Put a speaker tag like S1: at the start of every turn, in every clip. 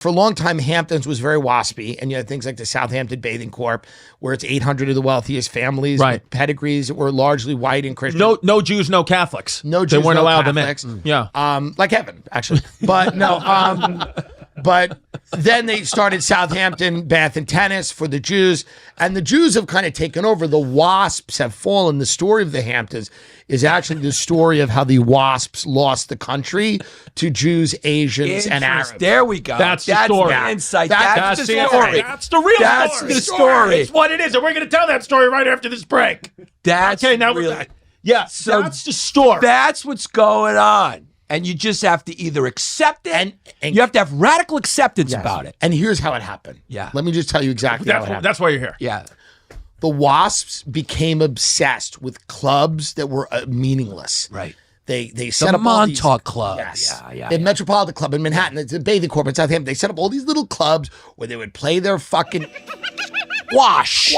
S1: For a long time, Hamptons was very waspy, and you had things like the Southampton Bathing Corp, where it's 800 of the wealthiest families with pedigrees that were largely white and Christian.
S2: No Jews, no Catholics.
S1: No Jews,
S2: they weren't
S1: no
S2: allowed
S1: Catholics.
S2: them in. Yeah,
S1: like heaven, actually. But no. But then they started Southampton Bath and Tennis for the Jews, and the Jews have kind of taken over. The WASPs have fallen. The story of the Hamptons is actually the story of how the WASPs lost the country to Jews, Asians, and Arabs.
S3: There we go.
S2: That's the story.
S3: The insight.
S1: That's
S3: the
S1: the
S3: story.
S2: That's the real
S3: That's
S2: story.
S3: the story.
S2: It's what it is, and we're going to tell that story right after this break.
S3: That's
S2: okay. Now
S3: really,
S2: we're back. Yeah,
S3: so
S2: that's the story.
S3: That's what's going on. And you just have to either accept it, and you have to have radical acceptance about it.
S1: And here's how it happened.
S3: Yeah.
S1: Let me just tell you exactly how it happened.
S2: That's why you're here.
S3: Yeah.
S1: The WASPs became obsessed with clubs that were meaningless.
S3: Right.
S1: They set up all these
S3: Montauk Club.
S1: Yes.
S3: Yeah.
S1: The Metropolitan Club in Manhattan. It's a bathing corp in Southampton. They set up all these little clubs where they would play their fucking wash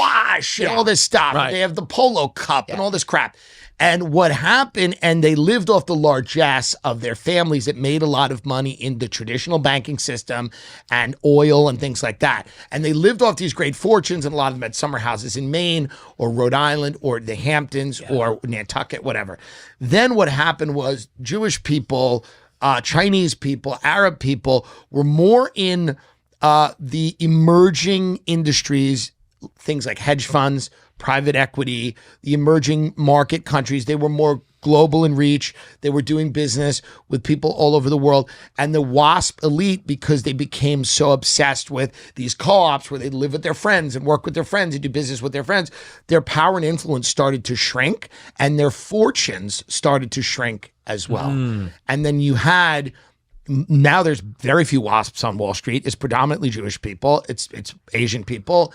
S1: and all this stuff.
S2: Right.
S1: They have the Polo Cup and all this crap. And what happened, and they lived off the largesse of their families that made a lot of money in the traditional banking system and oil and things like that. And they lived off these great fortunes, and a lot of them had summer houses in Maine or Rhode Island or the Hamptons or Nantucket, whatever. Then what happened was Jewish people, Chinese people, Arab people were more in the emerging industries, things like hedge funds, private equity, the emerging market countries. They were more global in reach. They were doing business with people all over the world. And the WASP elite, because they became so obsessed with these co-ops where they live with their friends and work with their friends and do business with their friends, their power and influence started to shrink, and their fortunes started to shrink as well. And then you had... Now there's very few WASPs on Wall Street. It's predominantly Jewish people. It's Asian people.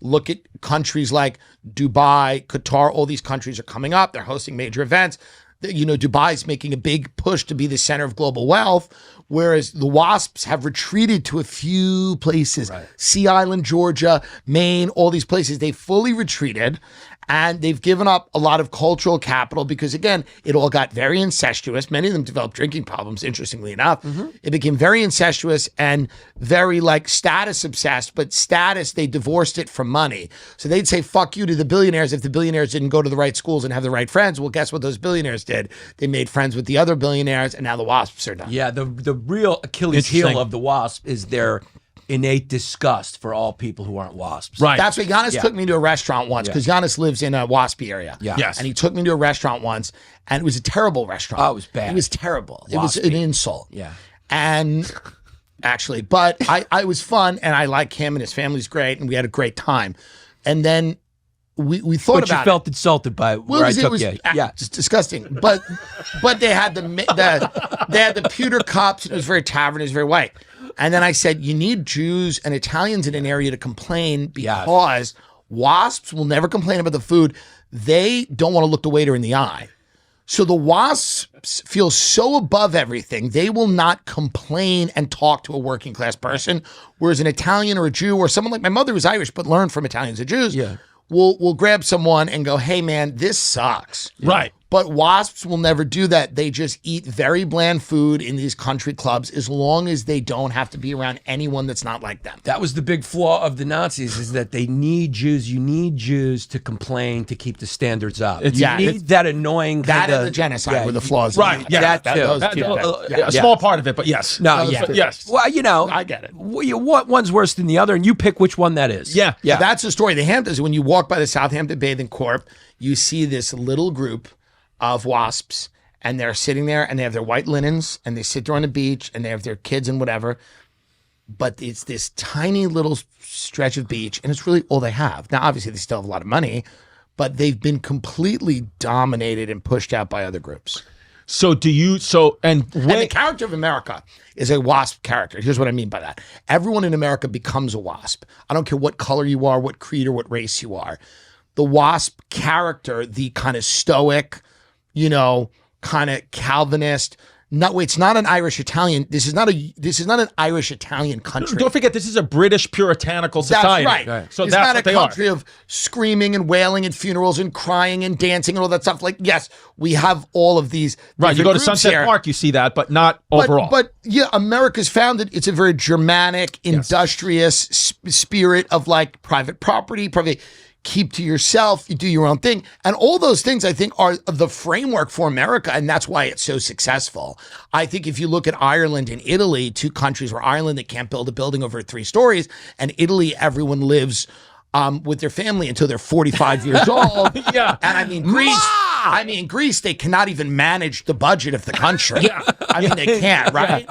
S1: Look at countries like Dubai, Qatar. All these countries are coming up. They're hosting major events. Dubai's making a big push to be the center of global wealth, whereas the WASPs have retreated to a few places. Right. Sea Island, Georgia, Maine, all these places. They fully retreated, and they've given up a lot of cultural capital because, again, it all got very incestuous. Many of them developed drinking problems, interestingly enough. It became very incestuous and very, status obsessed, but status, they divorced it from money. So they'd say, fuck you to the billionaires if the billionaires didn't go to the right schools and have the right friends. Well, guess what those billionaires did? They made friends with the other billionaires, and now the WASPs are done.
S3: Yeah, the real Achilles heel of the WASP is their innate disgust for all people who aren't WASPs.
S1: Right. That's what Yannis took me to a restaurant once, because Yannis lives in a WASP area.
S3: Yeah.
S2: Yes.
S1: And he took me to a restaurant once, and it was a terrible restaurant.
S3: Oh, it was bad.
S1: It was terrible. It
S3: Waspy.
S1: was an insult.
S3: Yeah.
S1: And actually, but I was fun, and I like him, and his family's great, and we had a great time. And then we thought about it.
S3: But you felt insulted by where I took you. Yeah.
S1: It's disgusting. But they had they had the pewter cups, and it was very tavern, it was very white. And then I said, you need Jews and Italians in an area to complain, because WASPs will never complain about the food. They don't want to look the waiter in the eye. So the WASPs feel so above everything, they will not complain and talk to a working class person, whereas an Italian or a Jew or someone like my mother who's Irish but learned from Italians and Jews will grab someone and go, hey, man, this sucks.
S2: Right.
S1: But WASPs will never do that. They just eat very bland food in these country clubs as long as they don't have to be around anyone that's not like them.
S3: That was the big flaw of the Nazis, is that they need Jews. You need Jews to complain to keep the standards up. You need that annoying
S1: that and the genocide were the flaws.
S2: Right. Yeah.
S3: That too.
S2: A small part of it, but yes.
S3: No,
S2: Yes.
S3: Well,
S1: I get it.
S3: One's worse than the other, and you pick which one that is.
S2: Yeah.
S1: So that's the story. The Hamptons, when you walk by the Southampton Bathing Corp, you see this little group of WASPs, and they're sitting there, and they have their white linens, and they sit there on the beach, and they have their kids and whatever. But it's this tiny little stretch of beach, and it's really all they have. Now, obviously, they still have a lot of money, but they've been completely dominated and pushed out by other groups.
S2: So do you, and
S1: the character of America is a WASP character. Here's what I mean by that. Everyone in America becomes a WASP. I don't care what color you are, what creed or what race you are. The WASP character, the kind of stoic, kind of Calvinist, No, it's not an Irish-Italian. This is not an Irish-Italian country.
S2: Don't forget, this is a British puritanical society.
S1: That's right.
S2: So
S1: it's
S2: that's
S1: not
S2: what
S1: a
S2: they are.
S1: country of screaming and wailing and funerals and crying and dancing and all that stuff. Like, yes, we have all of these.
S2: Right, you go to
S1: groups
S2: Sunset
S1: here.
S2: Park, you see that, but not overall.
S1: But yeah, America's founded. It's a very Germanic, industrious spirit of like private property, private. Keep to yourself, you do your own thing. And all those things, I think, are the framework for America, and that's why it's so successful. I think if you look at Ireland and Italy, two countries where Ireland, they can't build a building over 3 stories, and Italy, everyone lives with their family until they're 45 years old.
S2: Yeah.
S1: And I mean, Greece, they cannot even manage the budget of the country.
S2: Yeah.
S1: I mean, they can't, right?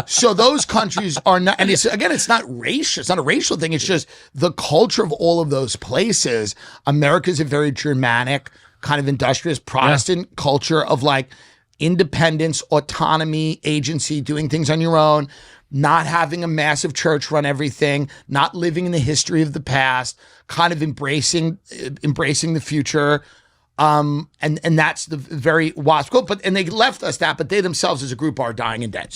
S1: So those countries are not, and it's not racial. It's not a racial thing. It's just the culture of all of those places. America's a very Germanic, kind of industrious Protestant culture of like independence, autonomy, agency, doing things on your own, not having a massive church run everything, not living in the history of the past, kind of embracing the future. And that's the very WASP quote. And they left us that, but they themselves as a group are dying and dead.